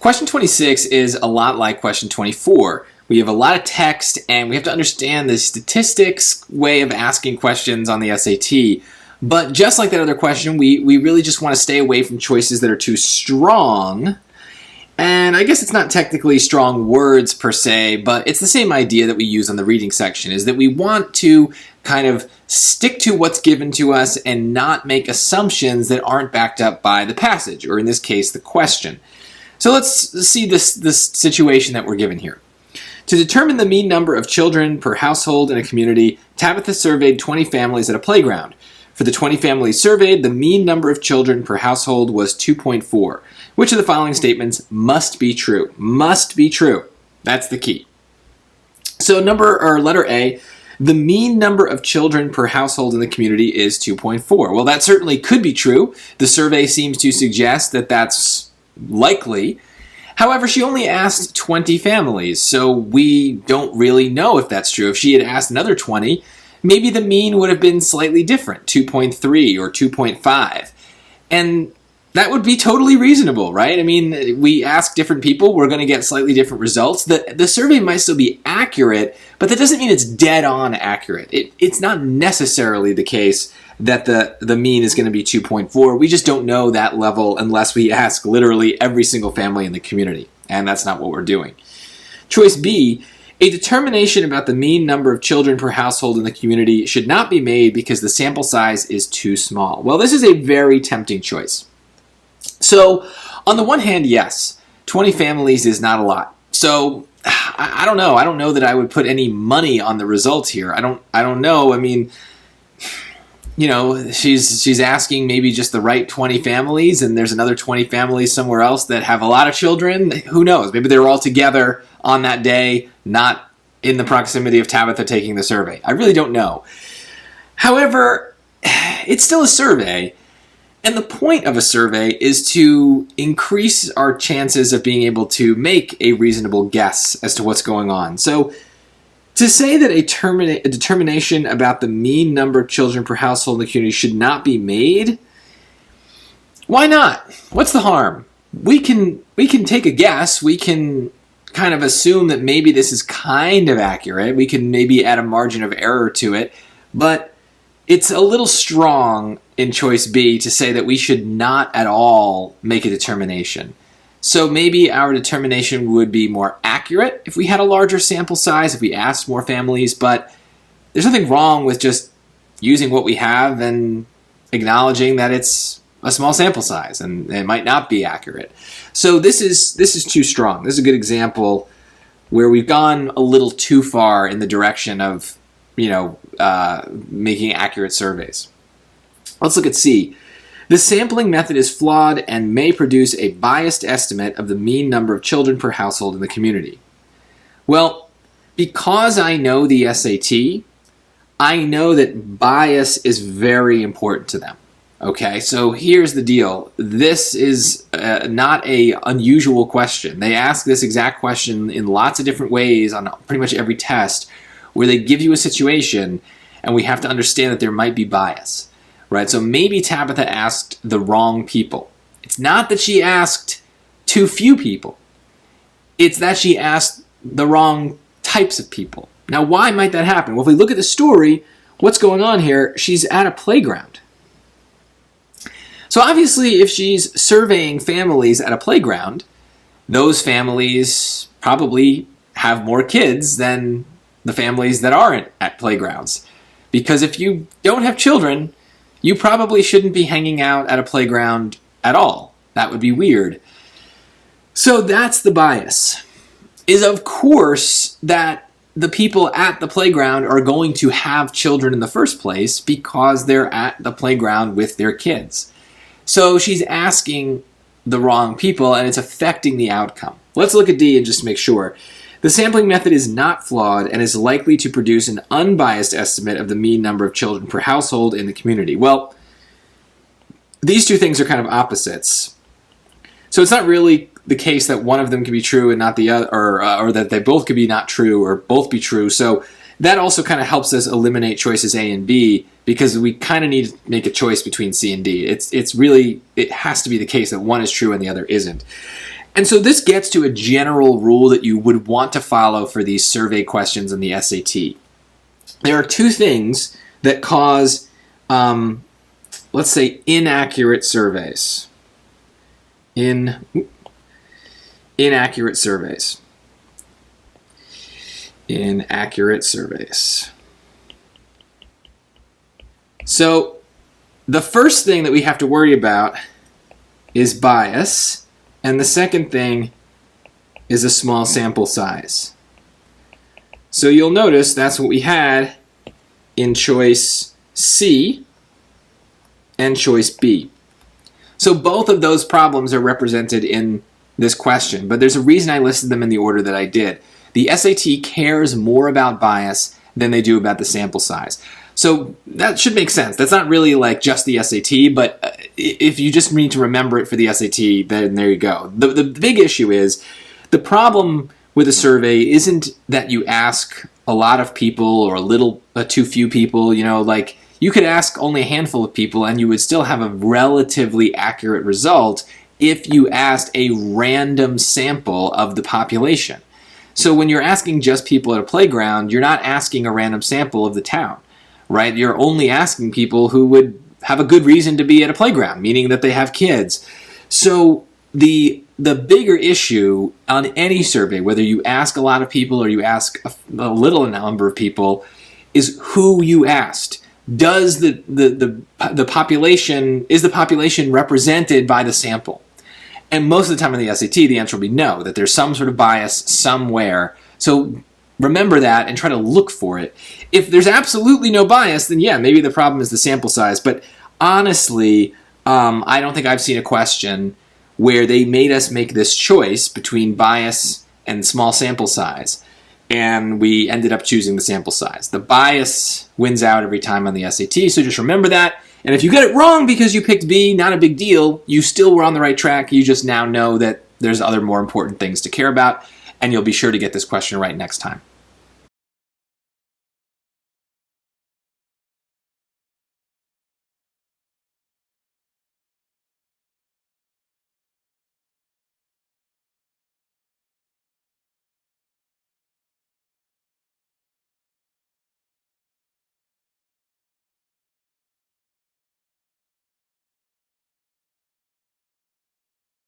Question 26 is a lot like question 24. We have a lot of text and we have to understand the statistics way of asking questions on the SAT. But just like that other question, we really just want to stay away from choices that are too strong. And I guess it's not technically strong words per se, but it's the same idea that we use on the reading section, is that we want to kind of stick to what's given to us and not make assumptions that aren't backed up by the passage, or in this case, the question. So let's see this situation that we're given here. To determine the mean number of children per household in a community, Tabitha surveyed 20 families at a playground. For the 20 families surveyed, the mean number of children per household was 2.4. Which of the following statements must be true? Must be true. That's the key. So letter A, the mean number of children per household in the community is 2.4. Well, that certainly could be true. The survey seems to suggest that that's likely. However, she only asked 20 families, so we don't really know if that's true. If she had asked another 20, maybe the mean would have been slightly different, 2.3 or 2.5. And that would be totally reasonable, right? I mean, we ask different people, we're going to get slightly different results. The survey might still be accurate, but that doesn't mean it's dead on accurate. It's not necessarily the case that the mean is going to be 2.4. We just don't know that level unless we ask literally every single family in the community, and that's not what we're doing. Choice B, a determination about the mean number of children per household in the community should not be made because the sample size is too small. Well, this is a very tempting choice. So, on the one hand, yes, 20 families is not a lot. So, I don't know. I don't know that I would put any money on the results here. I don't know. I mean, you know, she's asking maybe just the right 20 families, and there's another 20 families somewhere else that have a lot of children. Who knows? Maybe they were all together on that day, not in the proximity of Tabitha taking the survey. I really don't know. However, it's still a survey. And the point of a survey is to increase our chances of being able to make a reasonable guess as to what's going on. So to say that a determination about the mean number of children per household in the community should not be made, why not? What's the harm? We can take a guess. We can kind of assume that maybe this is kind of accurate. We can maybe add a margin of error to it, but it's a little strong in choice B to say that we should not at all make a determination. So maybe our determination would be more accurate if we had a larger sample size, if we asked more families, but there's nothing wrong with just using what we have and acknowledging that it's a small sample size and it might not be accurate. So this is too strong. This is a good example where we've gone a little too far in the direction of making accurate surveys. Let's look at C. The sampling method is flawed and may produce a biased estimate of the mean number of children per household in the community. Well, because I know the SAT, I know that bias is very important to them. Okay, so here's the deal. This is not an unusual question. They ask this exact question in lots of different ways on pretty much every test, where they give you a situation and we have to understand that there might be bias, right? So maybe Tabitha asked the wrong people. It's not that she asked too few people. It's that she asked the wrong types of people. Now, why might that happen? Well, if we look at the story, what's going on here? She's at a playground. So obviously, if she's surveying families at a playground, those families probably have more kids than the families that aren't at playgrounds. Because if you don't have children, you probably shouldn't be hanging out at a playground at all. That would be weird. So that's the bias, is of course that the people at the playground are going to have children in the first place because they're at the playground with their kids. So she's asking the wrong people and it's affecting the outcome. Let's look at D and just make sure. The sampling method is not flawed and is likely to produce an unbiased estimate of the mean number of children per household in the community. Well, these two things are kind of opposites. So it's not really the case that one of them can be true and not the other, or that they both could be not true or both be true. So that also kind of helps us eliminate choices A and B because we kind of need to make a choice between C and D. It has to be the case that one is true and the other isn't. And so this gets to a general rule that you would want to follow for these survey questions in the SAT. There are two things that cause, let's say, inaccurate surveys. Inaccurate surveys. Inaccurate surveys. So the first thing that we have to worry about is bias, and the second thing is a small sample size. So you'll notice that's what we had in choice C and choice B. So both of those problems are represented in this question, but there's a reason I listed them in the order that I did. The SAT cares more about bias than they do about the sample size. So that should make sense. That's not really like just the SAT, but if you just need to remember it for the SAT, then there you go. The big issue is the problem with a survey isn't that you ask a lot of people or too few people. Like you could ask only a handful of people and you would still have a relatively accurate result if you asked a random sample of the population. So when you're asking just people at a playground, you're not asking a random sample of the town, right? You're only asking people who would have a good reason to be at a playground, meaning that they have kids. So the bigger issue on any survey, whether you ask a lot of people or you ask a little number of people, is who you asked. Does the population, is the population represented by the sample? And most of the time in the SAT, the answer will be no, that there's some sort of bias somewhere. So remember that and try to look for it. If there's absolutely no bias, then yeah, maybe the problem is the sample size. But honestly, I don't think I've seen a question where they made us make this choice between bias and small sample size, and we ended up choosing the sample size. The bias wins out every time on the SAT, so just remember that. And if you get it wrong because you picked B, not a big deal. You still were on the right track. You just now know that there's other more important things to care about, and you'll be sure to get this question right next time.